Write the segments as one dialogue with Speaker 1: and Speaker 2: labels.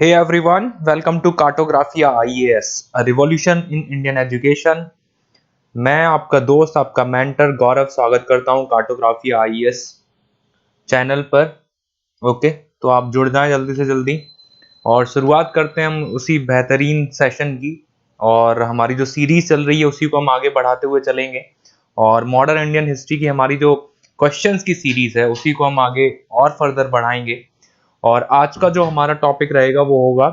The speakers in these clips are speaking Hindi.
Speaker 1: Hey everyone, welcome to Cartographia IAS, a revolution in Indian education। मैं आपका दोस्त, आपका मेंटर गौरव स्वागत करता हूं कार्टोग्राफिया आईएएस चैनल पर। ओके, तो आप जुड़ जाएं जल्दी से जल्दी और शुरुआत करते हैं हम उसी बेहतरीन सेशन की। और हमारी जो सीरीज चल रही है उसी को हम आगे बढ़ाते हुए चलेंगे और मॉडर्न इंडियन हिस्ट्री की हमारी जो क्वेश्चंस की सीरीज है उसी को हम आगे और फर्दर बढ़ाएंगे। और आज का जो हमारा टॉपिक रहेगा वो होगा,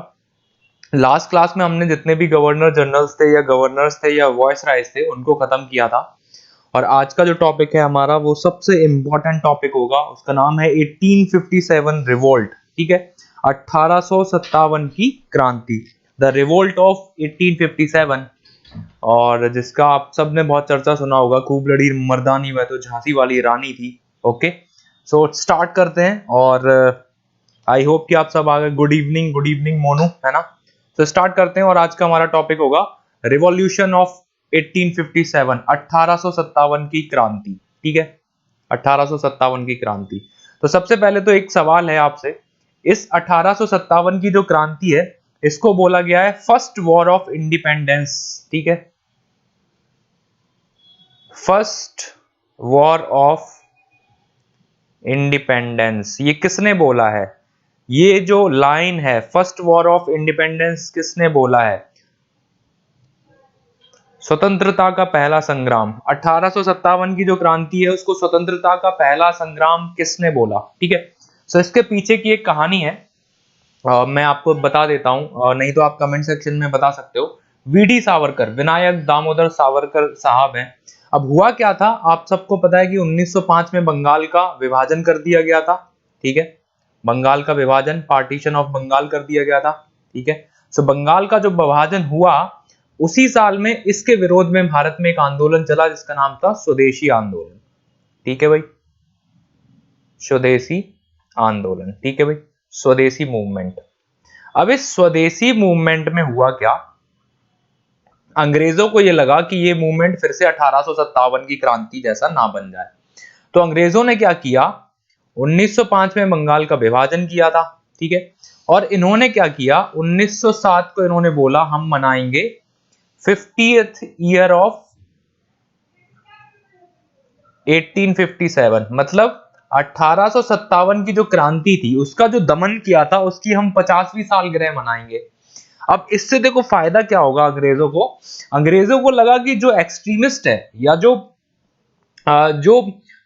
Speaker 1: लास्ट क्लास में हमने जितने भी गवर्नर जनरल्स थे या गवर्नर्स थे या वॉइस राइज थे उनको खत्म किया था। और आज का जो टॉपिक है हमारा वो सबसे इम्पोर्टेंट टॉपिक होगा, उसका नाम है 1857 रिवोल्ट। ठीक है, 1857 की क्रांति, द रिवोल्ट ऑफ 1857। और जिसका आप सब ने बहुत चर्चा सुना होगा, खूब लड़ी मर्दानी वह तो झांसी वाली रानी थी। ओके, सो स्टार्ट करते हैं। और आई होप कि आप सब आ गए। गुड इवनिंग मोनू, है ना। तो स्टार्ट करते हैं और आज का हमारा टॉपिक होगा रिवॉल्यूशन ऑफ 1857, 1857 की क्रांति। ठीक है, 1857 की क्रांति। तो सबसे पहले तो एक सवाल है आपसे, इस 1857 की जो क्रांति है इसको बोला गया है फर्स्ट वॉर ऑफ इंडिपेंडेंस। ठीक है, फर्स्ट वॉर ऑफ इंडिपेंडेंस। ये किसने बोला है? ये जो लाइन है फर्स्ट वॉर ऑफ इंडिपेंडेंस किसने बोला है? स्वतंत्रता का पहला संग्राम, 1857 की जो क्रांति है उसको स्वतंत्रता का पहला संग्राम किसने बोला? ठीक है, सो इसके पीछे की एक कहानी है, मैं आपको बता देता हूं, नहीं तो आप कमेंट सेक्शन में बता सकते हो। वीडी सावरकर, विनायक दामोदर सावरकर साहब हैं। अब हुआ क्या था, आप सबको पता है कि 1905 में बंगाल का विभाजन कर दिया गया था। ठीक है, बंगाल का विभाजन, पार्टीशन ऑफ बंगाल कर दिया गया था। ठीक है, सो बंगाल का जो विभाजन हुआ उसी साल में इसके विरोध में भारत में एक आंदोलन चला जिसका नाम था स्वदेशी आंदोलन। ठीक है भाई, स्वदेशी आंदोलन। ठीक है भाई, स्वदेशी मूवमेंट। अब इस स्वदेशी मूवमेंट में हुआ क्या, अंग्रेजों को यह लगा कि ये मूवमेंट फिर से 1857 की क्रांति जैसा ना बन जाए। तो अंग्रेजों ने क्या किया, 1905 में बंगाल का विभाजन किया था। ठीक है, और इन्होंने क्या किया, 1907 को इन्होंने बोला हम मनाएंगे 50th ईयर ऑफ 1857, मतलब 1857 की जो क्रांति थी उसका जो दमन किया था उसकी हम 50वीं सालगिरह मनाएंगे। अब इससे देखो फायदा क्या होगा अंग्रेजों को लगा कि जो एक्सट्रीमिस्ट है या जो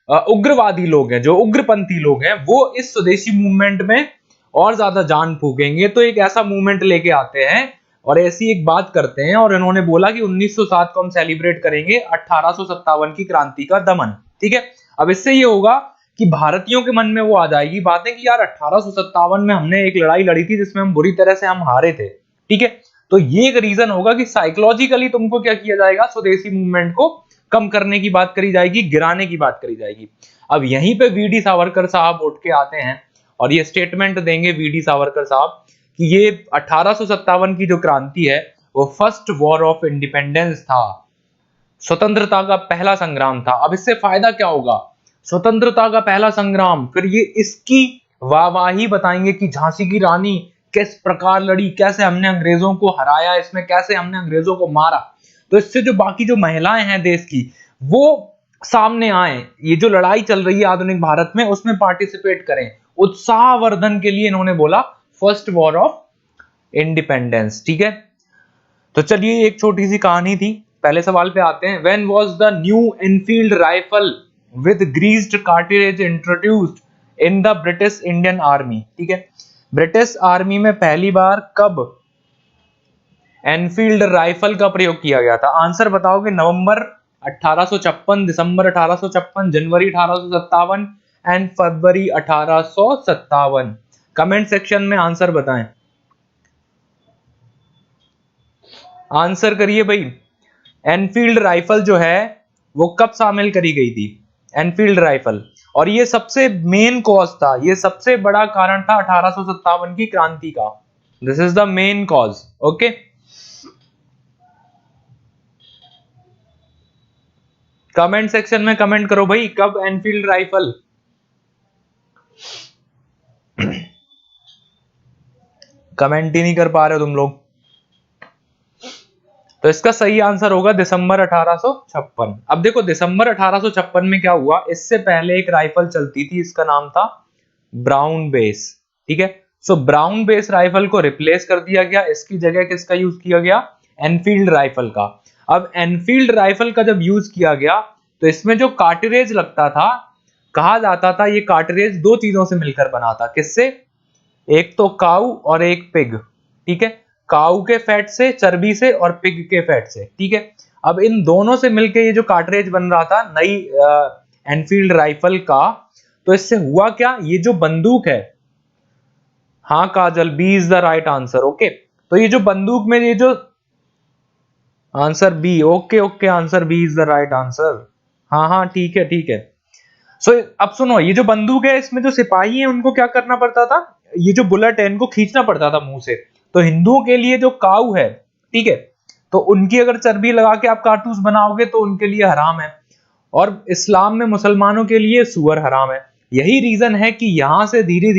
Speaker 1: उग्रवादी लोग हैं, जो उग्रपंथी लोग हैं, वो इस स्वदेशी मूवमेंट में और ज्यादा जान फूकेंगे। तो एक ऐसा मूवमेंट लेके आते हैं और ऐसी एक बात करते हैं और इन्होंने बोला कि 1907 को हम सेलिब्रेट करेंगे 1857 की क्रांति का दमन। ठीक है, अब इससे ये होगा कि भारतीयों के मन में वो आ जाएगी बातें कि यार 1857 में हमने एक लड़ाई लड़ी थी जिसमें हम बुरी तरह से हम हारे थे। ठीक है, तो ये एक रीजन होगा कि साइकोलॉजिकली तुमको क्या किया जाएगा, स्वदेशी मूवमेंट को कम करने की बात करी जाएगी, गिराने की बात करी जाएगी। अब यहीं पे वीडी सावरकर साहब उठ के आते हैं और ये स्टेटमेंट देंगे वीडी सावरकर साहब कि ये 1857 की जो क्रांति है वो फर्स्ट वॉर ऑफ इंडिपेंडेंस था, स्वतंत्रता का पहला संग्राम था। अब इससे फायदा क्या होगा, स्वतंत्रता का पहला संग्राम, फिर ये इसकी वाहवाही बताएंगे कि झांसी की रानी किस प्रकार लड़ी, कैसे हमने अंग्रेजों को हराया, इसमें कैसे हमने अंग्रेजों को मारा। तो इससे जो बाकी जो महिलाएं हैं देश की वो सामने आए, ये जो लड़ाई चल रही है आधुनिक भारत में उसमें पार्टिसिपेट करें। उत्साहवर्धन के लिए इन्होंने बोला फर्स्ट वॉर ऑफ इंडिपेंडेंस। ठीक है, तो चलिए एक छोटी सी कहानी थी। पहले सवाल पे आते हैं, when was the new Enfield rifle with greased cartilage introduced in the British Indian army? ठीक है, ब्रिटिश आर्मी में पहली बार कब एनफील्ड राइफल का प्रयोग किया गया था? आंसर बताओगे, नवंबर 1856, दिसंबर 1856, जनवरी 1857 एंड फरवरी 1857। कमेंट सेक्शन में आंसर बताएं, आंसर करिए भाई। एनफील्ड राइफल जो है वो कब शामिल करी गई थी? एनफील्ड राइफल, और ये सबसे मेन कॉज था, ये सबसे बड़ा कारण था 1857 की क्रांति का। This is the main cause. Okay, comment section में कमेंट करो भाई, कब एनफील्ड राइफल? कमेंट ही नहीं कर पा रहे हो तुम लोग। तो इसका सही आंसर होगा दिसंबर 1856। अब देखो दिसंबर 1856 में क्या हुआ, इससे पहले एक राइफल चलती थी, इसका नाम था ब्राउन बेस। ठीक है, सो ब्राउन बेस राइफल को रिप्लेस कर दिया गया, इसकी जगह किसका यूज किया गया, एनफील्ड राइफल का। अब एनफील्ड राइफल का जब यूज किया गया तो इसमें जो कार्टरेज लगता था, कहा जाता था ये कार्टरेज दो चीजों से मिलकर बना था। किससे, एक तो काऊ और एक पिग। ठीक है, काऊ के फैट से, चर्बी से, और पिग के फैट से। ठीक है, अब इन दोनों से मिलकर ये जो कार्टरेज बन रहा था नई एनफील्ड राइफल का, तो इससे हुआ क्या, ये जो बंदूक है, हाँ Kajal, B is the right answer. Okay, तो ये जो बंदूक में ये जो answer B, okay okay, answer B is the right answer. हाँ हाँ ठीक है ठीक है। सो अब सुनो, ये जो बंदूक है इसमें जो सिपाही हैं उनको क्या करना पड़ता था, ये जो बुलेट है इनको खींचना पड़ता था मुंह से। तो हिंदुओं के लिए जो काऊ है, ठीक है, तो उनकी अगर चर्बी लगा के आप कारतूस बनाओगे तो उनके लिए हराम है, और इस्लाम में मुसलमानों के लिए सूअर हराम है। यही रीजन है कि यहां से धीरे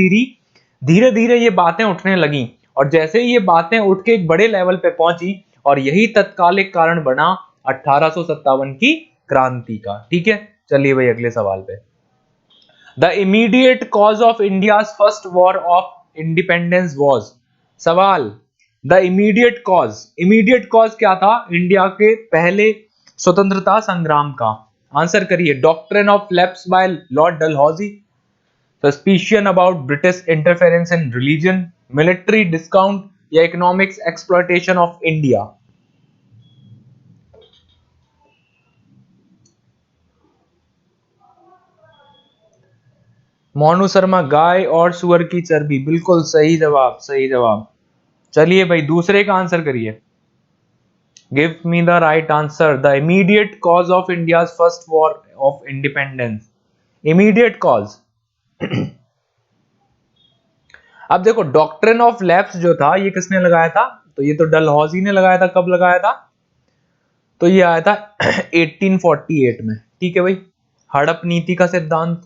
Speaker 1: धीरे ये बातें उठने लगी, और जैसे ही ये बातें उठ के एक बड़े लेवल पे पहुंची, और यही तत्कालिक कारण बना 1857 की क्रांति का। ठीक है, चलिए भाई अगले सवाल पे। The immediate cause of India's first war of independence was. सवाल, द इमीडिएट कॉज क्या था इंडिया के पहले स्वतंत्रता संग्राम का? आंसर करिए। Doctrine of lapse by Lord Dalhousie, suspicion about British interference in religion, military discount, या economics exploitation of India. Monu Sharma, गाय और सुअर की चर्बी, बिल्कुल सही जवाब, सही जवाब। चलिए भाई दूसरे का आंसर करिए। Give me the right answer. The immediate cause of India's first war of independence, immediate cause. अब देखो डॉक्ट्रिन ऑफ लैप्स जो था ये किसने लगाया था, तो ये तो डलहौजी ने लगाया था। कब लगाया था, तो ये आया था 1848 में। ठीक है भाई, हड़प नीति का सिद्धांत।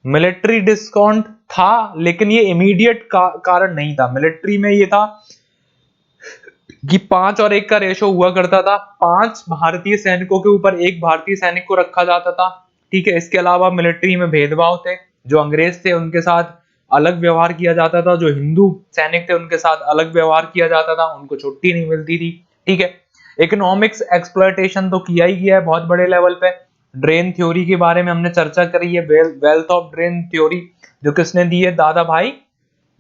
Speaker 1: मिलिट्री डिस्काउंट था, लेकिन ये इमीडिएट कारण नहीं था। मिलिट्री में ये था कि 5 और 1 का रेशो हुआ करता था, 5 भारतीय सैनिकों के ऊपर 1 भारतीय सैनिक को रखा जाता था। ठीक है, इसके अलावा मिलिट्री में भेदभाव थे, जो अंग्रेज थे उनके साथ अलग व्यवहार किया जाता था, जो हिंदू सैनिक थे उनके साथ अलग व्यवहार किया जाता था, उनको छुट्टी नहीं मिलती थी। ठीक है, इकोनॉमिक्स एक्सप्लॉयटेशन तो किया ही किया है बहुत बड़े लेवल पे। ड्रेन थ्योरी के बारे में हमने चर्चा करी है, वेल्थ ऑफ ड्रेन थ्योरी, जो किसने दी है, दादा भाई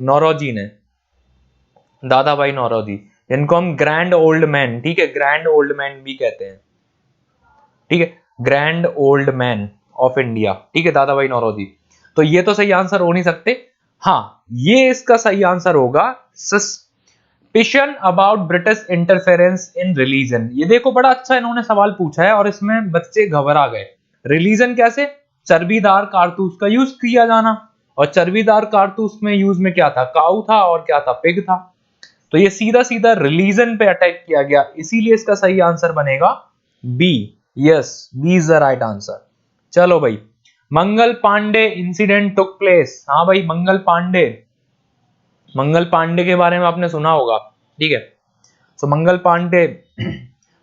Speaker 1: नौरोजी ने, दादा भाई नौरोजी, जिनको हम ग्रैंड ओल्ड मैन, ठीक है, ग्रैंड ओल्ड मैन भी कहते हैं। ठीक है, grand old man of India, ठीक है, दादा भाई नौरोजी। तो ये तो सही आंसर हो नहीं सकते। हाँ, ये इसका सही आंसर होगा suspicion about British interference in religion. ये देखो बड़ा अच्छा इन्होंने सवाल पूछा है, और इसमें बच्चे घबरा गए। रिलीजन कैसे, चर्बीदार कारतूस का यूज किया जाना, और चर्बीदार कारतूस में यूज में क्या था, काऊ था, और क्या था, पिग था। तो ये सीधा सीधा रिलीजन पे अटैक किया गया, इसीलिए इसका सही आंसर बनेगा B. Yes, B is the right answer. चलो भाई, Mangal Pandey incident took place. हाँ भाई, मंगल पांडे के बारे में आपने सुना होगा। ठीक है, तो मंगल पांडे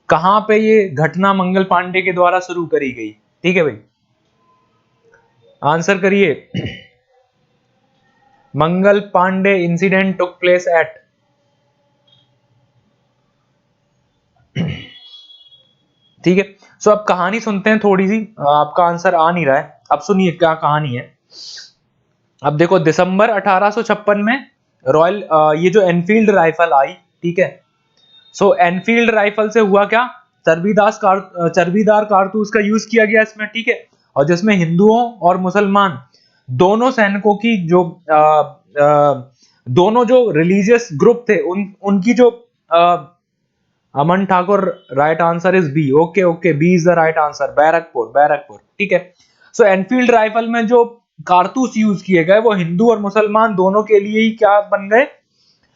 Speaker 1: कहां पे ये घटना मंगल पांडे के द्वारा शुरू करी गई? ठीक है भाई, आंसर करिए। Mangal Pandey incident took place at. ठीक है, सो अब कहानी सुनते हैं थोड़ी सी, आपका आंसर आ नहीं रहा है। अब सुनिए क्या कहानी है। अब देखो दिसंबर 1856 में रॉयल ये जो एनफील्ड राइफल आई, ठीक है, सो एनफील्ड राइफल से हुआ क्या, चर्बीदार कारतूस का यूज किया गया इसमें। ठीक है, और जिसमें हिंदुओं और मुसलमान दोनों सैनिकों की जो दोनों जो रिलीजियस ग्रुप थे उनकी जो Aman Thakur, right answer is B. Okay okay, B is the right answer, Barrackpore. ठीक है, सो एनफील्ड राइफल में जो कारतूस यूज किए गए वो हिंदू और मुसलमान दोनों के लिए ही क्या बन गए,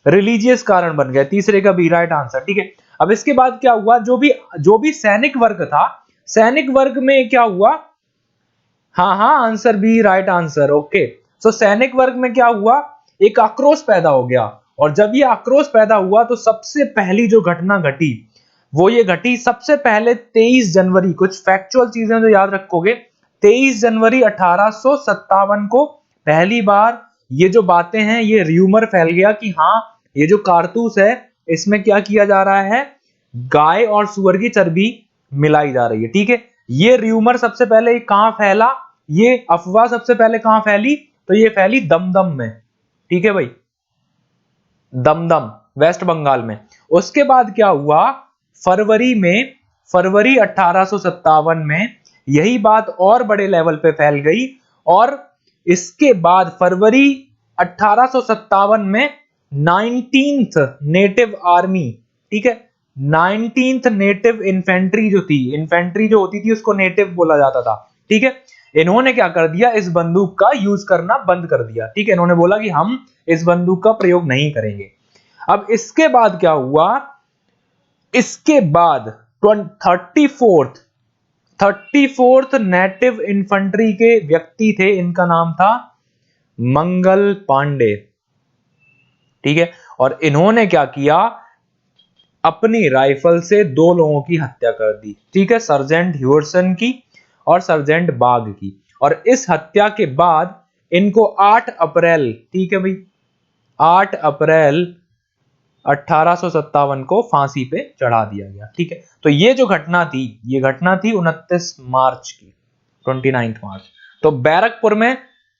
Speaker 1: रिलीजियस कारण बन गए। तीसरे का बी राइट आंसर। ठीक है, अब इसके बाद क्या हुआ, जो भी सैनिक वर्ग था, सैनिक वर्ग में क्या हुआ, हाँ हाँ, answer B right answer. Okay, so सैनिक वर्ग में क्या हुआ, एक आक्रोश पैदा हो गया, और जब ये आक्रोश पैदा हुआ तो सबसे पहली जो घटना घटी वो ये घटी सबसे पहले 23 जनवरी, कुछ फैक्चुअल चीजें जो याद रखोगे, 23 जनवरी 1857 को पहली बार ये जो बातें हैं, ये र्यूमर फैल गया कि हाँ ये जो कारतूस है इसमें क्या किया जा रहा है, गाय और सुअर की चर्बी मिलाई जा रही है। ठीक है, ये र्यूमर सबसे पहले कहां फैला, ये अफवाह सबसे पहले कहां फैली, तो ये फैली दमदम में। ठीक है भाई, दमदम वेस्ट बंगाल में। उसके बाद क्या हुआ, फरवरी 1857 में यही बात और बड़े लेवल पे फैल गई, और इसके बाद फरवरी 1857 में 19th नेटिव आर्मी, ठीक है, 19th नेटिव इन्फेंट्री जो थी, इन्फेंट्री जो होती थी उसको नेटिव बोला जाता था। ठीक है, इन्होंने क्या कर दिया, इस बंदूक का यूज करना बंद कर दिया। ठीक है, इन्होंने बोला कि हम इस बंदूक का प्रयोग नहीं करेंगे। अब इसके बाद क्या हुआ, इसके बाद 34th नेटिव इन्फेंट्री के व्यक्ति थे, इनका नाम था मंगल पांडे। ठीक है, और इन्होंने क्या किया, अपनी राइफल से 2 लोगों की हत्या कर दी। ठीक है, सर्जेंट ह्यूरसन की और सर्जेंट बाग की। और इस हत्या के बाद इनको 8 अप्रैल, ठीक है भाई, 8 अप्रैल 1857 को फांसी पे चढ़ा दिया गया। ठीक है, तो ये जो घटना थी, ये घटना थी 29 मार्च की, 29 मार्च। तो बैरकपुर में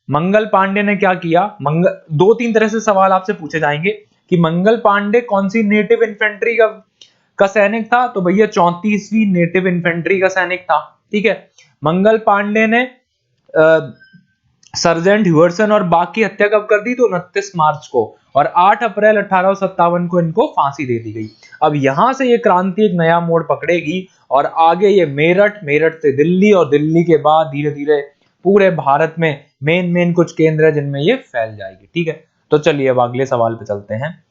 Speaker 1: मंगल पांडे ने क्या किया, 2-3 तरह से सवाल आपसे पूछे जाएंगे कि मंगल पांडे कौन सी नेटिव इन्फेंट्री का सैनिक था, तो भैया 34वीं नेटिव इन्फेंट्री का सैनिक था। ठीक है, मंगल पांडे ने सर्जेंट ह्यूरसन और बाग की हत्या कब कर दी, तो 29 मार्च को, और 8 अप्रैल 1857 को इनको फांसी दे दी गई। अब यहां से ये क्रांति एक नया मोड़ पकड़ेगी और आगे ये मेरठ से दिल्ली, और दिल्ली के बाद धीरे धीरे पूरे भारत में मेन कुछ केंद्र है जिनमें ये फैल जाएगी। ठीक है, तो चलिए अब अगले सवाल पे चलते हैं।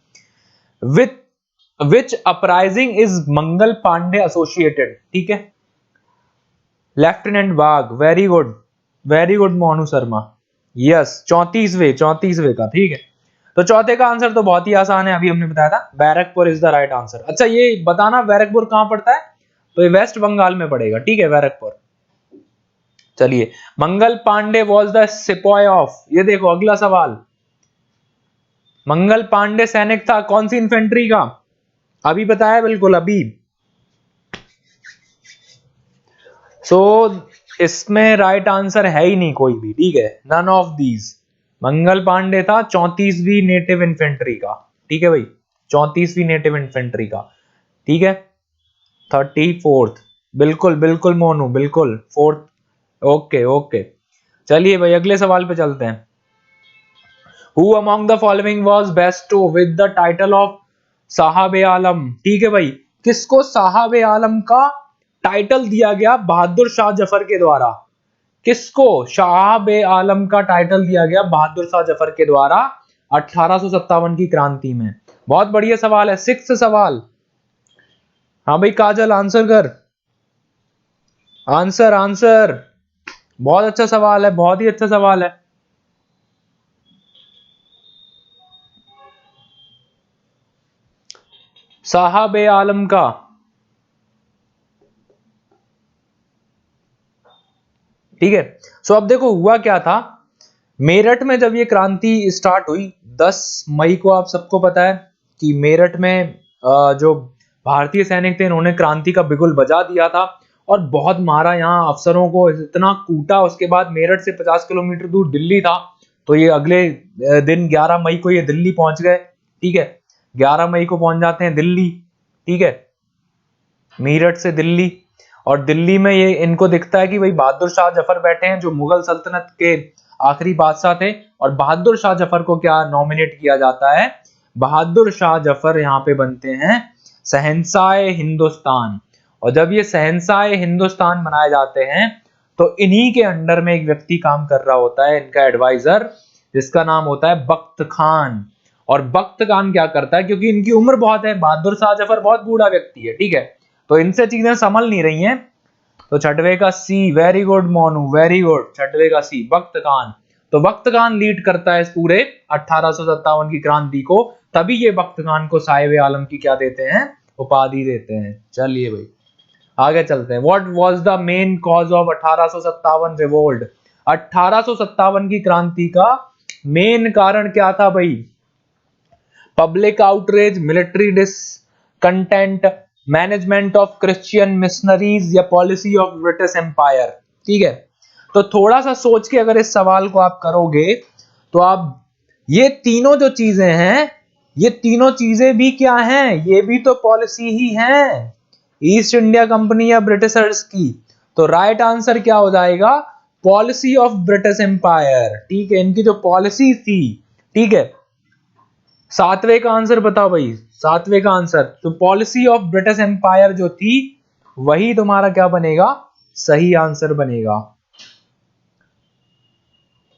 Speaker 1: Which uprising is Mangal Pandey associated. ठीक है, lieutenant Baugh, very good Monu Sharma, yes, 34वें का। ठीक है, तो चौथे का आंसर तो बहुत ही आसान है, अभी हमने बताया था, Barrackpore is the right answer. अच्छा, ये बताना बैरकपुर कहां पड़ता है, तो ये वेस्ट बंगाल में पड़ेगा। ठीक है, बैरकपुर। चलिए, Mangal Pandey was the sepoy of, ये देखो अगला सवाल, मंगल पांडे सैनिक था कौन सी इन्फेंट्री का, अभी बताया बिल्कुल अभी। इसमें राइट आंसर है ही नहीं कोई भी। ठीक है, none of these. Mangal Pandey था 34वीं नेटिव इन्फेंट्री का। ठीक है भाई, 34वीं नेटिव इन्फेंट्री का। ठीक है, 34th, बिल्कुल मोनू, बिल्कुल 4th। ओके, चलिए भाई अगले सवाल पे चलते हैं। Who among the following was bestowed with the title of साहब आलम। ठीक है भाई, किसको साहब आलम का टाइटल दिया गया बहादुर शाह जफर के द्वारा, किसको साहब आलम का टाइटल दिया गया बहादुर शाह जफर के द्वारा 1857 की क्रांति में। बहुत बढ़िया सवाल है, 6th सवाल। हाँ भाई काजल, आंसर कर, आंसर। बहुत अच्छा सवाल है, बहुत ही अच्छा सवाल है। साहब आलम का, ठीक है। सो अब देखो हुआ क्या था, मेरठ में जब ये क्रांति स्टार्ट हुई 10 मई को, आप सबको पता है कि मेरठ में जो भारतीय सैनिक थे इन्होंने क्रांति का बिगुल बजा दिया था और बहुत मारा, यहाँ अफसरों को इतना कूटा। उसके बाद मेरठ से 50 किलोमीटर दूर दिल्ली था, तो ये अगले दिन 11 मई को ये दिल्ली पहुंच गए। ठीक है, 11 मई को पहुंच जाते हैं दिल्ली। ठीक है, मेरठ से दिल्ली, और दिल्ली में ये इनको दिखता है कि भाई बहादुर शाह जफर बैठे हैं जो मुगल सल्तनत के आखिरी बादशाह थे, और बहादुर शाह जफर को क्या नॉमिनेट किया जाता है, बहादुर शाह जफर यहाँ पे बनते हैं शहंशाह हिंदुस्तान। और जब ये शहंशाह हिंदुस्तान बनाए जाते हैं तो इन्हीं के अंडर में एक व्यक्ति काम कर रहा होता है, इनका एडवाइजर, जिसका नाम होता है बख्त खान। और बख्त खान क्या करता है, क्योंकि इनकी उम्र बहुत है, बहादुर शाह जफर बहुत बूढ़ा व्यक्ति है, ठीक है, तो इनसे चीजें संभल नहीं रही हैं, तो छठवे का C, very good Monu, very good, छठवे का सी, बख्त खान। तो बख्त खान लीड करता है इस पूरे 1857 की क्रांति को, तभी ये बख्त खान को साहिब आलम की क्या देते हैं, उपाधि देते हैं। चलिए भाई आगे चलते हैं। What was the main cause of 1857 revolt? 1857 की क्रांति का मेन कारण क्या था भाई? Public outrage, military discontent, management of Christian missionaries या पॉलिसी ऑफ ब्रिटिश एम्पायर। ठीक है, तो थोड़ा सा सोच के अगर इस सवाल को आप करोगे तो आप ये तीनों जो चीजें हैं, ये तीनों चीजें भी क्या हैं? ये भी तो पॉलिसी ही हैं, ईस्ट इंडिया कंपनी या ब्रिटिशर्स की। तो राइट आंसर क्या हो जाएगा? Policy of British Empire. ठीक है, इनकी जो पॉलिसी थी। ठीक है, सातवें का आंसर बताओ भाई, सातवें का आंसर। तो पॉलिसी ऑफ ब्रिटिश एम्पायर जो थी वही तुम्हारा क्या बनेगा? सही आंसर बनेगा।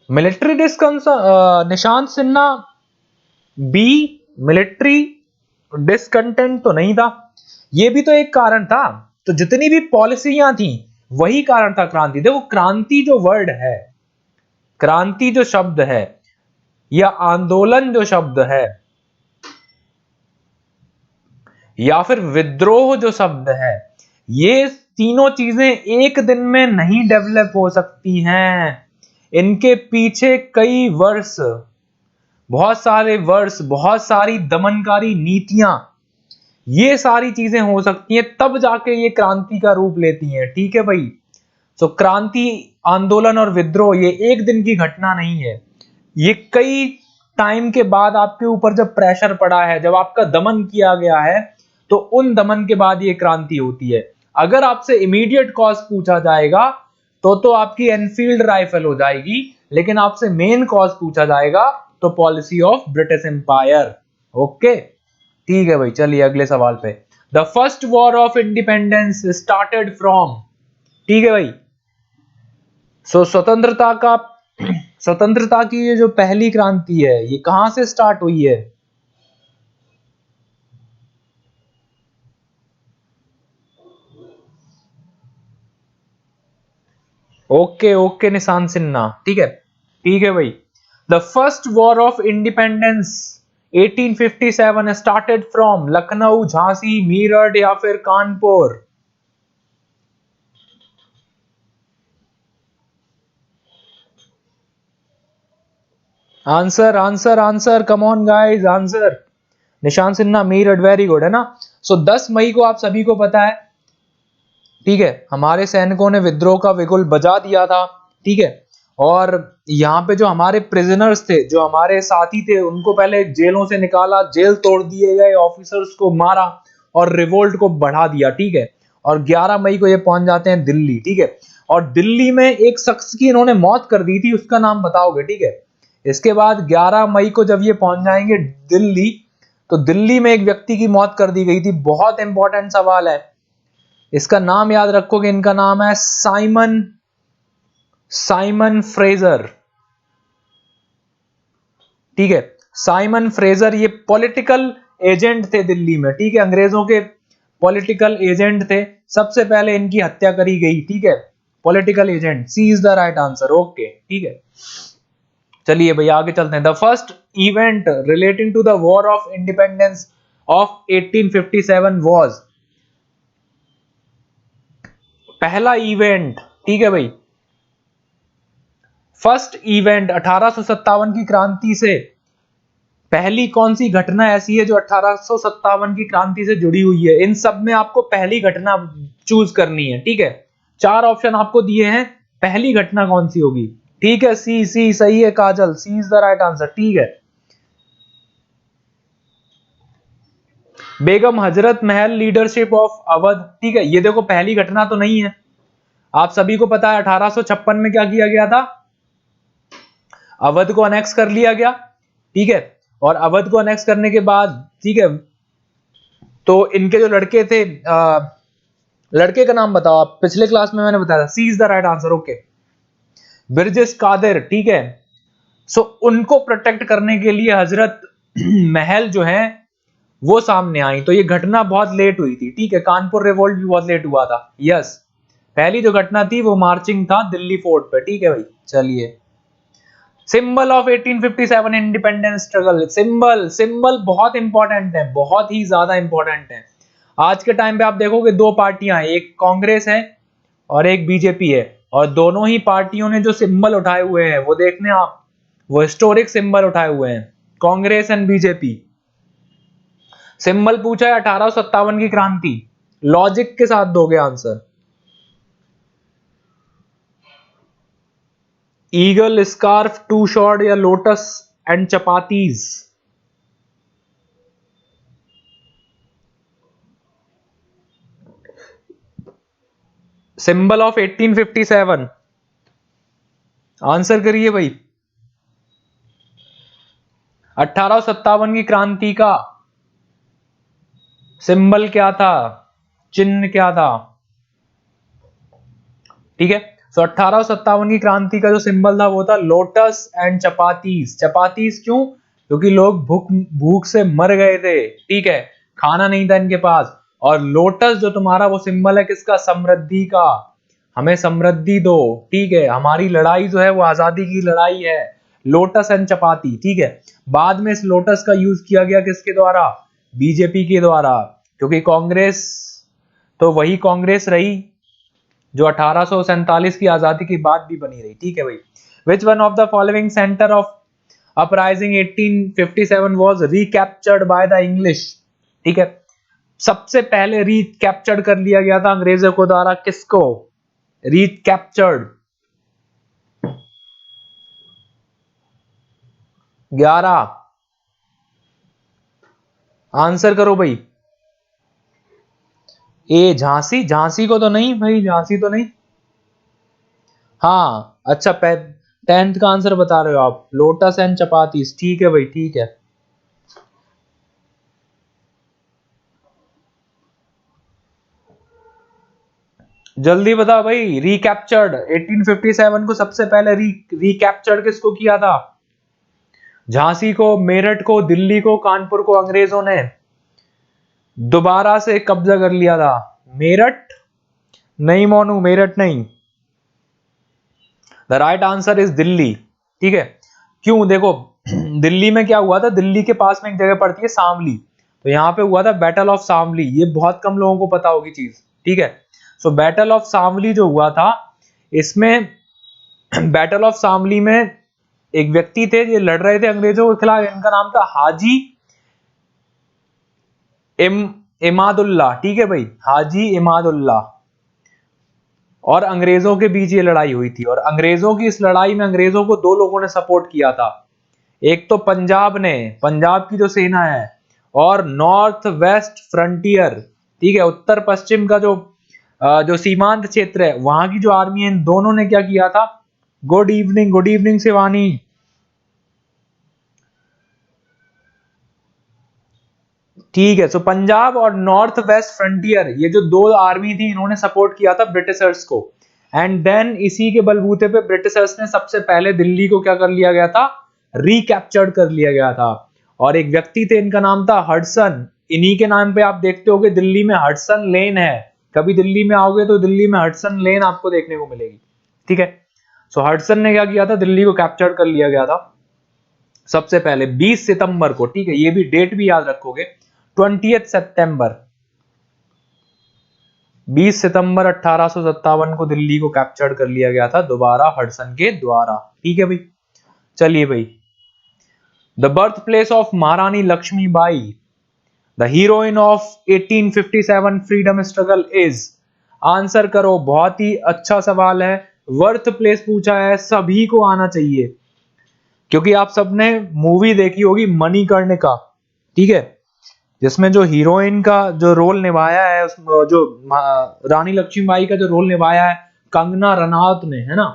Speaker 1: Military Nishant Sinha B, military discontent तो नहीं था, ये भी तो एक कारण था। तो जितनी भी पॉलिसियां थी वही कारण था क्रांति। देखो क्रांति जो वर्ड है, क्रांति जो शब्द है या आंदोलन जो शब्द है या फिर विद्रोह जो शब्द है, ये तीनों चीजें एक दिन में नहीं डेवलप हो सकती हैं। इनके पीछे कई वर्ष, बहुत सारे वर्ष, बहुत सारी दमनकारी नीतियां, ये सारी चीजें हो सकती हैं, तब जाके ये क्रांति का रूप लेती हैं। ठीक है भाई, तो क्रांति, आंदोलन और विद्रोह ये एक दिन की घटना नहीं है। ये कई टाइम के बाद आपके ऊपर जब प्रेशर पड़ा है, जब आपका दमन किया गया है, तो उन दमन के बाद ये क्रांति होती है। अगर आपसे इमीडिएट कॉज पूछा जाएगा तो आपकी एनफील्ड राइफल हो जाएगी, लेकिन आपसे मेन कॉज पूछा जाएगा तो policy of British Empire. Okay, ठीक है भाई, चलिए अगले सवाल पे। The first war of independence started from. ठीक है भाई, सो स्वतंत्रता की ये जो पहली क्रांति है ये कहां से स्टार्ट हुई है? ओके ओके निशांत सिन्हा, ठीक है, ठीक है भाई। The first war of independence 1857 started from Lucknow, Jhansi, Meerut या फिर Kanpur? Answer answer answer, come on guys, answer. Nishant Sinha, Meerut, very good, है ना। सो 10 मई को आप सभी को पता है, ठीक है, हमारे सैनिकों ने विद्रोह का बिगुल बजा दिया था। ठीक है, और यहाँ पे जो हमारे प्रिजनर्स थे, जो हमारे साथी थे, उनको पहले जेलों से निकाला, जेल तोड़ दिए गए, ऑफिसर्स को मारा और रिवोल्ट को बढ़ा दिया। ठीक है, और 11 मई को ये पहुंच जाते हैं दिल्ली। ठीक है, और दिल्ली में एक शख्स की इन्होंने मौत कर दी थी, उसका नाम बताओगे? ठीक है, इसके बाद 11 मई को जब ये पहुंच जाएंगे दिल्ली, तो दिल्ली में एक व्यक्ति की मौत कर दी गई थी। बहुत इंपॉर्टेंट सवाल है, इसका नाम याद रखोगे, इनका नाम है साइमन फ्रेजर। ठीक है, साइमन फ्रेजर ये पॉलिटिकल एजेंट थे दिल्ली में। ठीक है, अंग्रेजों के पॉलिटिकल एजेंट थे, सबसे पहले इनकी हत्या करी गई। ठीक है, political agent, C is the right answer. Okay, ठीक है, चलिए भैया आगे चलते हैं। The first event relating to the war of independence of 1857 was, पहला इवेंट। ठीक है भाई, फर्स्ट इवेंट 1857 की क्रांति से पहली कौन सी घटना ऐसी है जो 1857 की क्रांति से जुड़ी हुई है? इन सब में आपको पहली घटना चूज करनी है। ठीक है, 4 ऑप्शन आपको दिए हैं, पहली घटना कौन सी होगी? ठीक है, सी सही है काजल, सी इज द राइट आंसर। ठीक है, बेगम हजरत महल लीडरशिप ऑफ अवध। ठीक है, ये देखो पहली घटना तो नहीं है, आप सभी को पता है 1856 में क्या किया गया था, अवध को अनेक्स कर लिया गया। ठीक है, और अवध को अनेक्स करने के बाद, ठीक है, तो इनके जो लड़के थे, लड़के का नाम बताओ आप, पिछले क्लास में मैंने बताया था, C is the right answer. Okay, Birjesh Qadir. ठीक है, सो उनको प्रोटेक्ट करने के लिए हजरत महल जो है वो सामने आई, तो ये घटना बहुत लेट हुई थी। ठीक है, कानपुर रिवोल्ट भी बहुत लेट हुआ था। यस, पहली जो घटना थी वो मार्चिंग था दिल्ली फोर्ट पे। ठीक है भाई, चलिए symbol of 1857 independence struggle. Symbol, symbol बहुत इंपॉर्टेंट है, बहुत ही ज्यादा इंपॉर्टेंट है। आज के टाइम पे आप देखोगे दो पार्टियां हैं, एक कांग्रेस है और एक बीजेपी है, और दोनों ही पार्टियों ने जो सिंबल उठाए हुए हैं वो देखने आप, वो हिस्टोरिक सिंबल उठाए हुए हैं, कांग्रेस एंड बीजेपी। सिंबल पूछा है 1857 की क्रांति, लॉजिक के साथ दोगे answer. Eagle, scarf, two short या lotus and chapatis. Symbol of 1857, answer करिए भाई। 1857 की क्रांति का सिंबल क्या था, चिन्ह क्या था? ठीक है, तो 1857 की क्रांति का जो सिंबल था वो था लोटस एंड चपातीस। चपातीस क्यों? क्योंकि लोग भूख भूख से मर गए थे, ठीक है, खाना नहीं था इनके पास। और लोटस जो तुम्हारा वो सिंबल है किसका? समृद्धि का, हमें समृद्धि दो, ठीक है, हमारी लड़ाई जो है वो आजादी की लड़ाई है। लोटस एंड चपाती, ठीक है। बाद में इस लोटस का यूज किया गया किसके द्वारा? बीजेपी के द्वारा, क्योंकि कांग्रेस तो वही कांग्रेस रही जो 1847 की आजादी के बाद भी बनी रही, ठीक है भाई। विच one of the following centre of uprising 1857 was recaptured by the English? ठीक है, सबसे पहले रिकैप्चर्ड कर लिया गया था अंग्रेजों को द्वारा, किसको रिकैप्चर्ड? 11, आंसर करो भाई। ए झांसी, झांसी को तो नहीं भाई, झांसी तो नहीं। हाँ अच्छा, 10th का आंसर बता रहे हो आप, लोटस एंड चपातीस, ठीक है भाई, ठीक है। जल्दी बता भाई, रिकैप्चर्ड 1857 को सबसे पहले रिकैप्चर्ड किसको किया था? झांसी को, मेरठ को, दिल्ली को, कानपुर को अंग्रेजों ने दोबारा से कब्जा कर लिया था। मेरठ नहीं मोनू, मेरठ नहीं, the right answer is Delhi, ठीक है। क्यों? देखो दिल्ली में क्या हुआ था, दिल्ली के पास में एक जगह पड़ती है शामली, तो यहाँ पे हुआ था बैटल ऑफ शामली, ये बहुत कम लोगों को पता होगी चीज, ठीक है। सो बैटल ऑफ शामली जो हुआ था, इसमें बैटल ऑफ शामली में एक व्यक्ति थे ये लड़ रहे थे अंग्रेजों के खिलाफ, इनका नाम था हाजी इमादुल्ला, ठीक है भाई, हाजी इमादुल्ला। और अंग्रेजों के बीच ये लड़ाई हुई थी, और अंग्रेजों की इस लड़ाई में अंग्रेजों को दो लोगों ने सपोर्ट किया था, एक तो पंजाब ने, पंजाब की जो सेना है, और नॉर्थ वेस्ट फ्रंटियर, ठीक है, उत्तर पश्चिम का जो सीमांत क्षेत्र है वहां की जो आर्मी है, इन दोनों ने क्या किया था? Good evening, good evening Shivani. ठीक है, सो पंजाब और नॉर्थ वेस्ट फ्रंटियर, ये जो दो आर्मी थी, इन्होंने सपोर्ट किया था ब्रिटिशर्स को। एंड देन इसी के बलबूते पे ब्रिटिशर्स ने सबसे पहले दिल्ली को क्या कर लिया गया था? रिकैप्चर्ड कर लिया गया था। और एक व्यक्ति थे, इनका नाम था हडसन, इन्हीं के नाम पे आप देखते होगे दिल्ली में हडसन लेन है, कभी दिल्ली में आओगे तो दिल्ली में हडसन लेन आपको देखने को मिलेगी, ठीक है। सो हडसन ने क्या किया था? दिल्ली को कैप्चर कर लिया गया था सबसे पहले 20 सितंबर को, ठीक है, ये भी डेट भी याद रखोगे, 20 सितंबर, 20 सितंबर 1857 को दिल्ली को कैप्चर कर लिया गया था दोबारा हडसन के द्वारा, ठीक है भाई। चलिए भाई, the birth place of Maharani Lakshmibai, the heroine of 1857 freedom struggle is, answer करो। बहुत ही अच्छा सवाल है, बर्थ प्लेस पूछा है, सभी को आना चाहिए, क्योंकि आप सबने मूवी देखी होगी मणिकर्णिका, ठीक है, जिसमें जो हीरोइन का जो रोल निभाया है, जो रानी लक्ष्मीबाई का जो रोल निभाया है कंगना रनौत ने, है ना।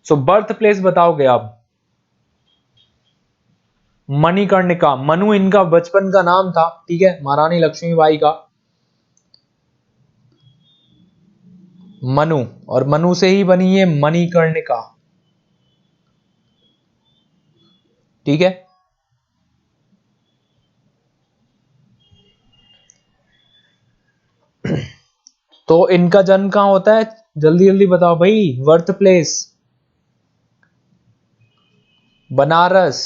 Speaker 1: सो बर्थ प्लेस बताओगे आप? मणिकर्णिका, मनु इनका बचपन का नाम था, ठीक है, महारानी लक्ष्मीबाई का मनु, और मनु से ही बनी है मणिकर्णिका, ठीक है। तो इनका जन्म कहाँ होता है? जल्दी जल्दी बताओ भाई, बर्थ प्लेस। बनारस,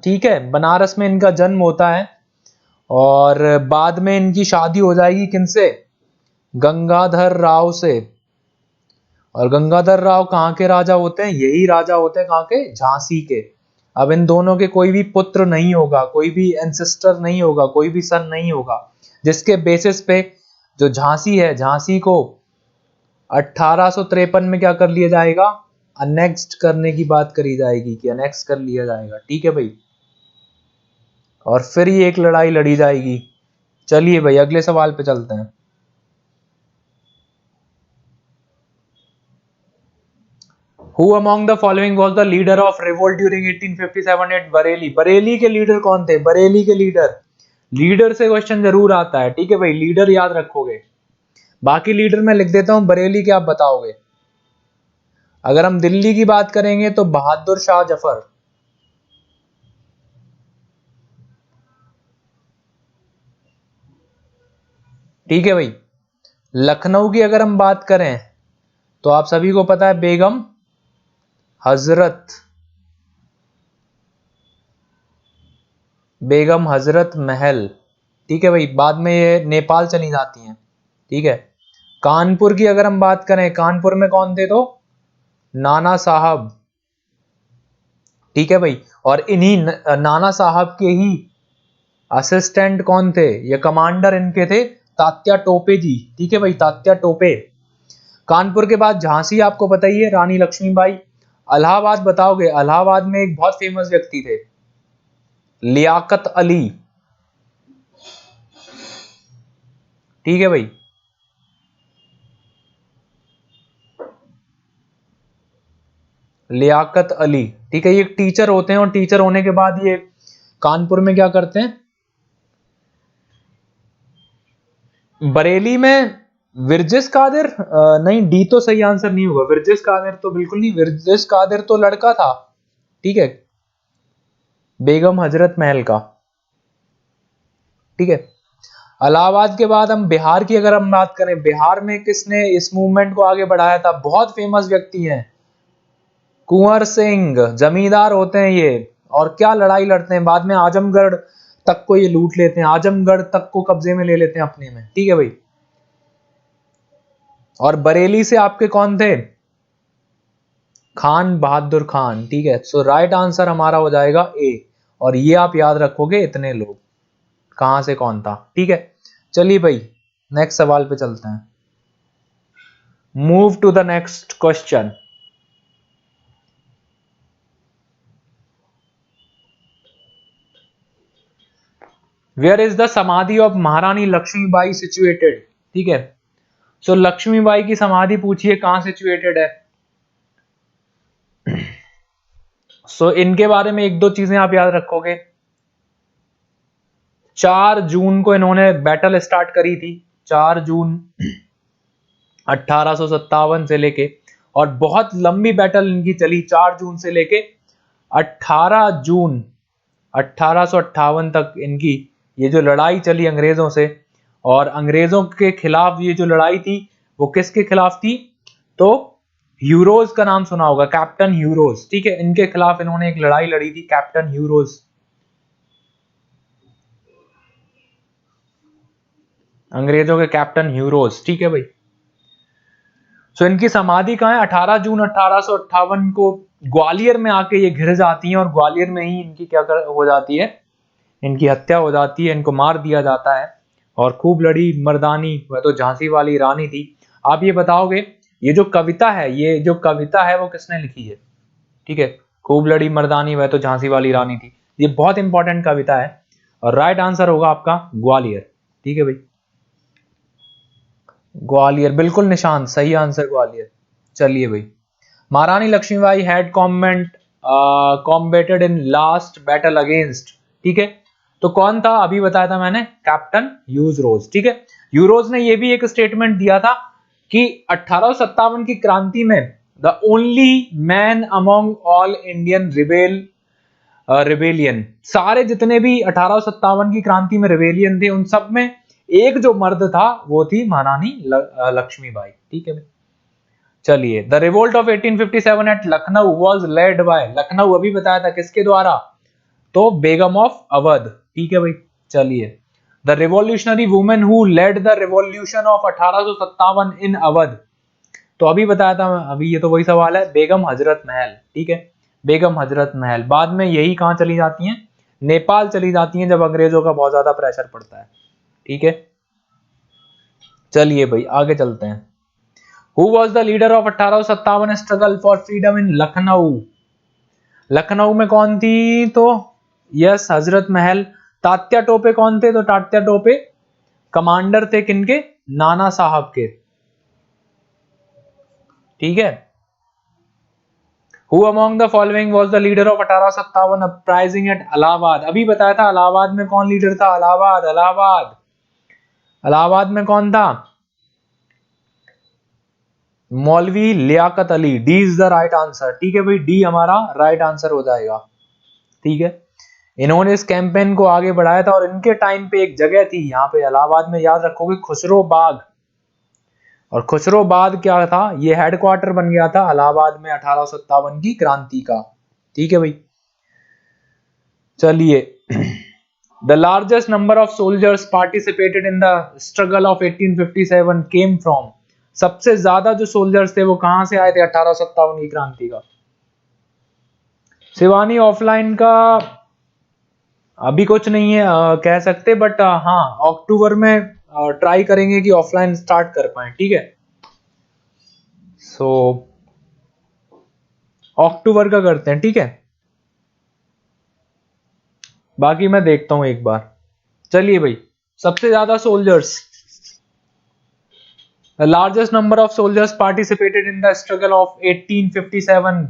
Speaker 1: ठीक है, बनारस में इनका जन्म होता है और बाद में इनकी शादी हो जाएगी किनसे? गंगाधर राव से। और गंगाधर राव कहाँ के राजा होते हैं? यही राजा होते हैं कहाँ के? झांसी के। अब इन दोनों के कोई भी पुत्र नहीं होगा, कोई भी एंसेस्टर नहीं होगा, कोई भी सन नहीं होगा, जिसके बेसिस पे जो झांसी है, झांसी को 1853 में क्या कर लिया जाएगा? अनेक्स्ड करने की बात करी जाएगी कि अनेक्स कर लिया जाएगा। ठीक है भाई, और फिर ये एक लड़ाई लड़ी जाएगी। चलिए भाई अगले सवाल पे चलते हैं। Who among the following was the leader of revolt during 1857 at Bareilly? Bareilly के लीडर कौन थे? बरेली के लीडर से क्वेश्चन जरूर आता है। ठीक है भाई, लीडर याद रखोगे। बाकी लीडर मैं लिख देता हूं, बरेली के आप बताओगे। अगर हम दिल्ली की बात करेंगे तो बहादुर शाह जफर। ठीक है भाई, लखनऊ की अगर हम बात करें तो आप सभी को पता है बेगम हजरत महल। ठीक है भाई, बाद में ये नेपाल चली जाती हैं। ठीक है, कानपुर की अगर हम बात करें, कानपुर में कौन थे? तो नाना साहब। ठीक है भाई, और इन्हीं नाना साहब के ही असिस्टेंट कौन थे या कमांडर इनके थे? तात्या टोपे जी। ठीक है भाई, तात्या टोपे। कानपुर के बाद झांसी आपको पता ही है, रानी लक्ष्मीबाई। इलाहाबाद बताओगे? इलाहाबाद में एक बहुत फेमस व्यक्ति थे, लियाकत अली। ठीक है भाई, लियाकत अली। ठीक है, ये टीचर होते हैं और टीचर होने के बाद ये कानपुर में क्या करते हैं? बरेली में विरजिस कादिर, नहीं, डी तो सही आंसर नहीं होगा। विरजिस कादिर तो बिल्कुल नहीं, विरजिस कादिर तो लड़का था। ठीक है, बेगम हजरत महल का। ठीक है, इलाहाबाद के बाद हम बिहार की अगर हम बात करें, बिहार में किसने इस मूवमेंट को आगे बढ़ाया था? बहुत फेमस व्यक्ति हैं, कुंवर सिंह। जमींदार होते हैं ये, और क्या लड़ाई लड़ते हैं, बाद में आजमगढ़ तक को ये लूट लेते हैं, आजमगढ़ तक को कब्जे में ले लेते हैं अपने में। ठीक है भाई, और बरेली से आपके कौन थे? खान बहादुर खान। ठीक है, सो राइट आंसर हमारा हो जाएगा ए, और ये आप याद रखोगे इतने लोग कहां से कौन था। ठीक है, चलिए भाई नेक्स्ट सवाल पे चलते हैं। Move to the next question. Where is the samadhi of Maharani Lakshmibai situated? ठीक है, सो लक्ष्मीबाई की समाधि पूछिए कहां सिचुएटेड है। सो इनके बारे में एक दो चीजें आप याद रखोगे। 4 जून को इन्होंने बैटल स्टार्ट करी थी, 4 जून 1857 से लेके, और बहुत लंबी बैटल इनकी चली 4 जून से लेके 18 जून 1858 तक इनकी ये जो लड़ाई चली अंग्रेजों से। और अंग्रेजों के खिलाफ ये जो लड़ाई थी वो किसके खिलाफ थी? तो ह्यूरोज का नाम सुना होगा, कैप्टन ह्यूरोज। ठीक है, इनके खिलाफ इन्होंने एक लड़ाई लड़ी थी, कैप्टन ह्यूरोज, अंग्रेजों के कैप्टन ह्यूरोज। ठीक है भाई, सो इनकी समाधि कहाँ है? 18 जून 1858 को ग्वालियर में आके ये घिर जाती हैं, और ग्वालियर में ही इनकी क्या हो जाती है? इनकी हत्या हो जाती है, इनको मार दिया जाता है। और खूब लड़ी मर्दानी, वह तो झांसी वाली रानी थी। आप ये बताओगे ये जो कविता है वो किसने लिखी है? ठीक है, खूब लड़ी मर्दानी, वह तो झांसी वाली रानी थी, ये बहुत इंपॉर्टेंट कविता है, और राइट आंसर होगा आपका ग्वालियर। ठीक है भाई, ग्वालियर बिल्कुल निशान सही आंसर, ग्वालियर। चलिए भाई, Maharani Laxmibai had combated in last battle against. ठीक है, तो कौन था? अभी बताया था मैंने, कैप्टन ह्यूरोज। ठीक है, ह्यूरोज ने ये भी एक स्टेटमेंट दिया था कि 1857 की क्रांति में the only man among all Indian rebellion, सारे जितने भी 1857 की क्रांति में रिबेलियन थे उन सब में एक जो मर्द था वो थी महारानी लक्ष्मीबाई। ठीक है भाई, चलिए, the revolt of 1857 at Lucknow was led by, Lucknow अभी बताया था किसके द्वारा, तो बेगम ऑफ अवध। ठीक है भाई। चलिए, the revolutionary women who led the revolution of 1857 in Awadh, तो अभी बताया था, अभी ये तो वही सवाल है, बेगम हजरत महल। ठीक है, बेगम हजरत महल। बाद में यही कहां चली जाती हैं, नेपाल चली जाती हैं, जब अंग्रेजों का बहुत ज्यादा प्रेशर पड़ता है। ठीक है, चलिए भाई आगे चलते हैं। Who was the leader of 1857 struggle for freedom इन लखनऊ, लखनऊ में कौन थी, तो यस हजरत महल। तात्या टोपे कौन थे, तो तात्या टोपे कमांडर थे किनके, नाना साहब के। ठीक है। Who among the following was the leader of 1857 uprising at Allahabad, अभी बताया था इलाहाबाद में कौन लीडर था, इलाहाबाद इलाहाबाद इलाहाबाद में कौन था, Maulvi Liaqat Ali. D is the right answer. ठीक है भाई, डी हमारा राइट आंसर हो जाएगा। ठीक है, इन्होंने इस कैंपेन को आगे बढ़ाया था, और इनके टाइम पे एक जगह थी यहाँ पे इलाहाबाद में, याद रखोगे, खुसरो बाग। और खुसरो बाग क्या था, ये हेडक्वार्टर बन गया था इलाहाबाद में 1857 की क्रांति का। ठीक है भाई। चलिए, the largest number of soldiers participated in the struggle of 1857 came from, सबसे ज्यादा जो सोल्जर्स थे वो कहां से आए थे 1857 की क्रांति का। शिवानी ऑफलाइन का अभी कुछ नहीं है कह सकते, बट हाँ अक्टूबर में ट्राई करेंगे कि ऑफलाइन स्टार्ट कर पाए। ठीक है, सो अक्टूबर का करते हैं। ठीक है, बाकी मैं देखता हूं एक बार। चलिए भाई, सबसे ज्यादा soldiers, the largest number of soldiers participated in the struggle of 1857।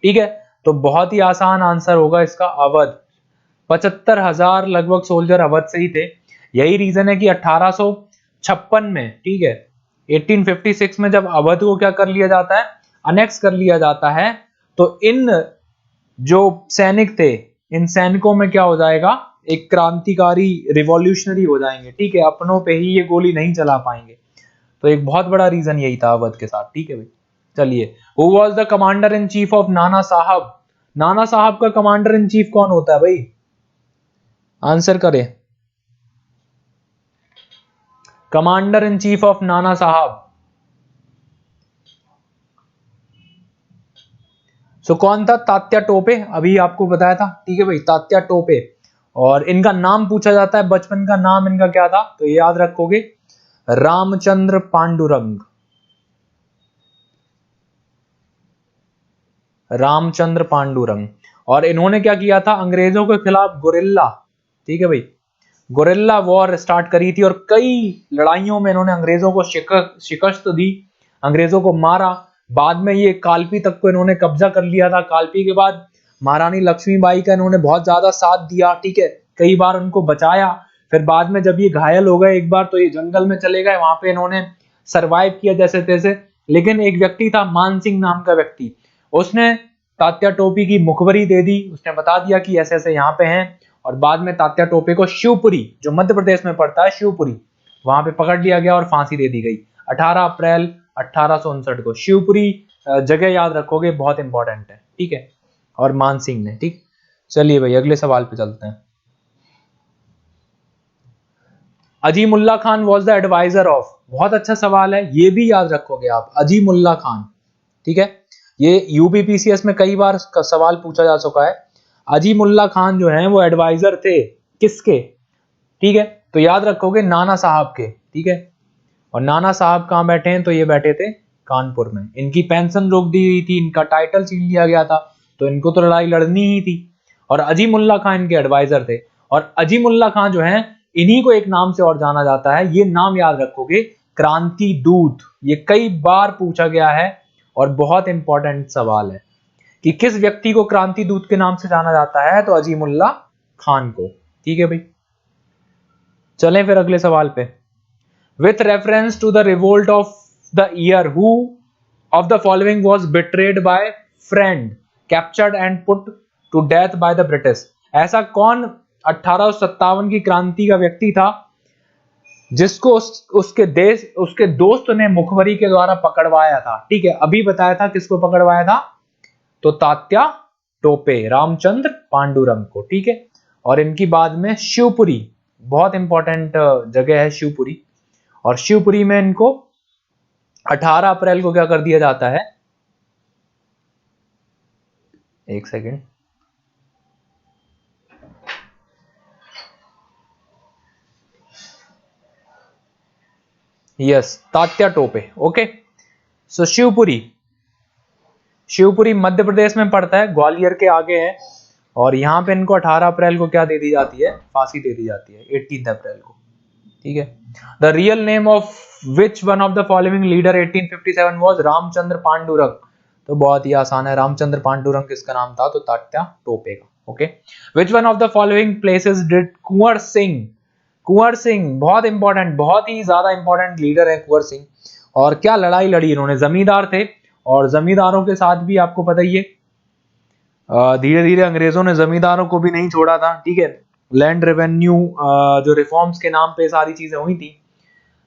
Speaker 1: ठीक है, तो बहुत ही आसान आंसर होगा इसका, अवध। 75,000 लगभग सोल्जर अवध से ही थे। यही रीजन है कि 1856 में, ठीक है, 1856 में जब अवध को क्या कर लिया जाता है, अनेक्स कर लिया जाता है, तो इन जो सैनिक थे, इन सैनिकों में क्या हो जाएगा, एक क्रांतिकारी रिवॉल्यूशनरी हो जाएंगे। ठीक है, अपनों पे ही ये गोली नहीं चला पाएंगे। तो एक बहुत बड़ा रीजन यही था अवध के साथ। ठीक है भाई। चलिए, who was the commander in chief of नाना साहब, नाना साहब का कमांडर इन चीफ कौन होता है भाई, आंसर करें। कमांडर इन चीफ ऑफ नाना साहब, सो कौन था, तात्या टोपे, अभी आपको बताया था। ठीक है भाई, तात्या टोपे। और इनका नाम पूछा जाता है, बचपन का नाम इनका क्या था, तो ये याद रखोगे, रामचंद्र पांडुरंग, रामचंद्र पांडुरंग। और इन्होंने क्या किया था, अंग्रेजों के खिलाफ गुरिल्ला, ठीक है भाई, गुरिल्ला वॉर स्टार्ट करी थी, और कई लड़ाइयों में इन्होंने अंग्रेजों को शिकस्त दी, अंग्रेजों को मारा। बाद में ये कालपी तक को इन्होंने कब्जा कर लिया था। कालपी के बाद महारानी लक्ष्मीबाई का इन्होंने बहुत ज्यादा साथ दिया। ठीक है, कई बार उनको बचाया। फिर बाद में जब ये घायल हो गए एक बार, तो ये जंगल में चले गए, वहां पे इन्होंने सरवाइव किया जैसे तैसे। लेकिन एक व्यक्ति था, मान सिंह नाम का व्यक्ति, उसने तात्या टोपी की मुखबरी दे दी, उसने बता दिया कि ऐसे ऐसे यहाँ पे हैं। और बाद में तात्या टोपे को शिवपुरी, जो मध्य प्रदेश में पड़ता है, शिवपुरी, वहां पे पकड़ लिया गया और फांसी दे दी गई 18 अप्रैल 1859 को। शिवपुरी जगह याद रखोगे, बहुत इंपॉर्टेंट है। ठीक है, और मान सिंह ने। ठीक, चलिए भाई अगले सवाल पे चलते हैं। Azimullah Khan was the advisor of, बहुत अच्छा सवाल है, ये भी याद रखोगे आप, अजीमुल्ला खान। ठीक है, ये यूपीपीसीएस में कई बार सवाल पूछा जा चुका है। अजीमुल्ला खान जो है वो एडवाइजर थे किसके, ठीक है, तो याद रखोगे नाना साहब के। ठीक है, और नाना साहब कहां बैठे हैं, तो ये बैठे थे कानपुर में। इनकी पेंशन रोक दी गई थी, इनका टाइटल छीन लिया गया था, तो इनको तो लड़ाई लड़नी ही थी। और अजीमुल्ला खान इनके एडवाइजर थे। और अजीमुल्ला खान जो है, इन्हीं को एक नाम से और जाना जाता है, ये नाम याद रखोगे, क्रांति दूत। ये कई बार पूछा गया है और बहुत इंपॉर्टेंट सवाल है कि किस व्यक्ति को क्रांति दूत के नाम से जाना जाता है, तो अजीमुल्ला खान को। ठीक है भाई, चलें फिर अगले सवाल पे। With reference to the revolt of the year, who of the following was betrayed by friend, captured and put to death by the British, ऐसा कौन 1857 की क्रांति का व्यक्ति था जिसको उसके दोस्त ने मुखबरी के द्वारा पकड़वाया था। ठीक है, अभी बताया था किसको पकड़वाया था, तो तात्या टोपे, रामचंद्र पांडुरंग को। ठीक है, और इनकी बाद में शिवपुरी, बहुत इंपॉर्टेंट जगह है शिवपुरी, और शिवपुरी में इनको 18 अप्रैल को क्या कर दिया जाता है, एक second, yes, Tatya Tope. Okay, so Shivpuri Madhya Pradesh में पड़ता है, ग्वालियर के आगे है, और यहां पे इनको 18 अप्रैल को क्या दे दी जाती है, फांसी दे दी जाती है 18 अप्रैल को। ठीक है, the real name of which one of the following leader 1857 was Ramchandra Pandurang, तो बहुत ही आसान है, रामचंद्र पांडुरंग किसका नाम था, तो तात्या टोपे का। Okay, which one of the following places did Kunwar Singh, बहुत इंपॉर्टेंट, बहुत ही ज्यादा इंपॉर्टेंट लीडर है कुंवर सिंह, और क्या लड़ाई लड़ी इन्होंने, जमींदार थे, और जमींदारों के साथ भी आपको पता ही है धीरे धीरे अंग्रेजों ने जमींदारों को भी नहीं छोड़ा था। ठीक है, लैंड रेवेन्यू जो रिफॉर्म्स के नाम पे सारी चीजें हुई थी।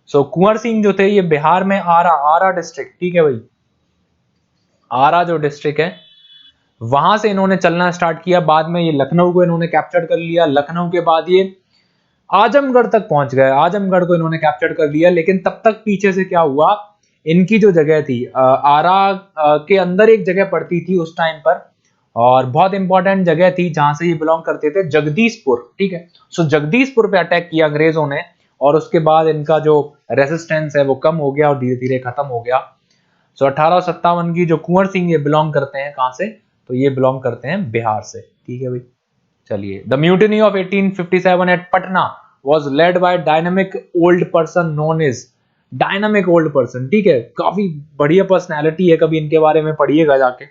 Speaker 1: सो कुंवर सिंह जो थे ये बिहार में आरा डिस्ट्रिक्ट, ठीक है भाई, आरा जो डिस्ट्रिक्ट है वहां से इन्होंने चलना स्टार्ट किया। बाद में ये लखनऊ को इन्होंने कैप्चर कर लिया, लखनऊ के बाद ये आजमगढ़ तक पहुंच गए, आजमगढ़ को इन्होंने कैप्चर कर लिया। लेकिन तब तक पीछे से क्या हुआ, इनकी जो जगह थी आरा के अंदर एक जगह पड़ती थी उस टाइम पर, और बहुत इंपॉर्टेंट जगह थी जहां से ये बिलोंग करते थे, जगदीशपुर। ठीक है, सो जगदीशपुर पे अटैक किया अंग्रेजों ने, और उसके बाद इनका जो रेसिस्टेंस है वो कम हो गया और धीरे धीरे खत्म हो गया। सो 1857 की जो कुंवर सिंह ये बिलोंग करते हैं कहां से, तो ये बिलोंग करते हैं बिहार से। ठीक है भाई, चलिए, the mutiny of 1857 at Patna was led by dynamic old person known as dynamic old person. ठीक है, काफी बढ़िया पर्सनैलिटी है, कभी इनके बारे में पढ़िएगा जाके,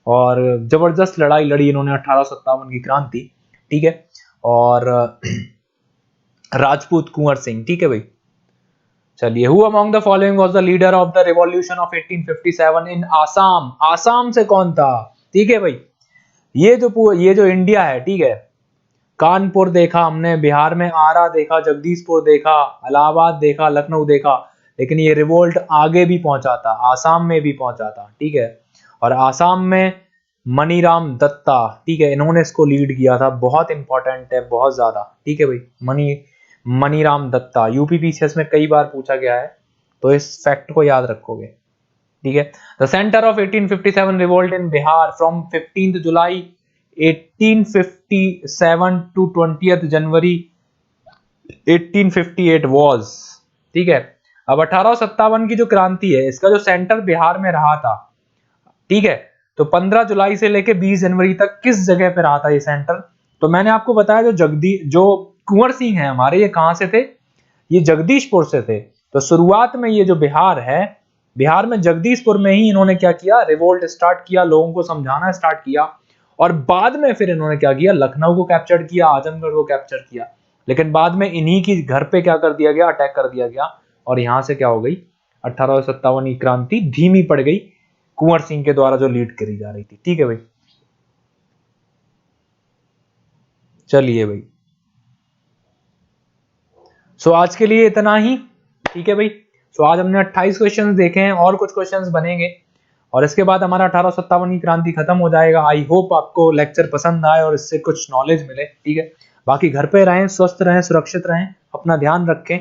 Speaker 1: और जबरदस्त लड़ाई लड़ी इन्होंने 1857 की क्रांति। ठीक है, और राजपूत कुंवर सिंह। ठीक है भाई, चलिए, who among the following was the leader of the revolution of 1857 इन आसाम, आसाम से कौन था। ठीक है भाई, ये जो इंडिया है, ठीक है, कानपुर देखा हमने, बिहार में आरा देखा, जगदीशपुर देखा, इलाहाबाद देखा, लखनऊ देखा, लेकिन ये रिवोल्ट आगे भी पहुंचा था, आसाम में भी पहुंचा था। ठीक है, और आसाम में मनीराम दत्ता, ठीक है, इन्होंने इसको लीड किया था, बहुत इंपॉर्टेंट है, बहुत ज्यादा। ठीक है भाई, मनीराम दत्ता, यूपीपीसीएस में कई बार पूछा गया है, तो इस फैक्ट को याद रखोगे। ठीक है, the centre of 1857 revolt in Bihar from 15 July 1857 to 20 January 1858 was. ठीक है, अब 1857 की जो क्रांति है इसका जो सेंटर बिहार में रहा था, ठीक है, तो 15 जुलाई से लेके 20 जनवरी तक किस जगह पे रहा था ये सेंटर, तो मैंने आपको बताया जो कुंवर सिंह है हमारे, ये कहां से थे, ये जगदीशपुर से थे। तो शुरुआत में ये जो बिहार है, बिहार में जगदीशपुर में ही इन्होंने क्या किया, रिवोल्ट स्टार्ट किया, लोगों को समझाना स्टार्ट किया, और बाद में फिर इन्होंने क्या किया, लखनऊ को कैप्चर किया, आजमगढ़ को कैप्चर किया। लेकिन बाद में इन्हीं की घर पे क्या कर दिया गया, अटैक कर दिया गया, और यहां से क्या हो गई, 1857 की क्रांति धीमी पड़ गई, कुंवर सिंह के द्वारा जो लीड करी जा रही थी। ठीक है भाई, चलिए भाई, सो आज के लिए इतना ही। ठीक है भाई, सो आज हमने 28 क्वेश्चंस देखे हैं, और कुछ क्वेश्चंस बनेंगे, और इसके बाद हमारा 1857 की क्रांति खत्म हो जाएगा। आई होप आपको लेक्चर पसंद आए और इससे कुछ नॉलेज मिले। ठीक है, बाकी घर पे रहें, स्वस्थ रहें, सुरक्षित रहें, अपना ध्यान रखें।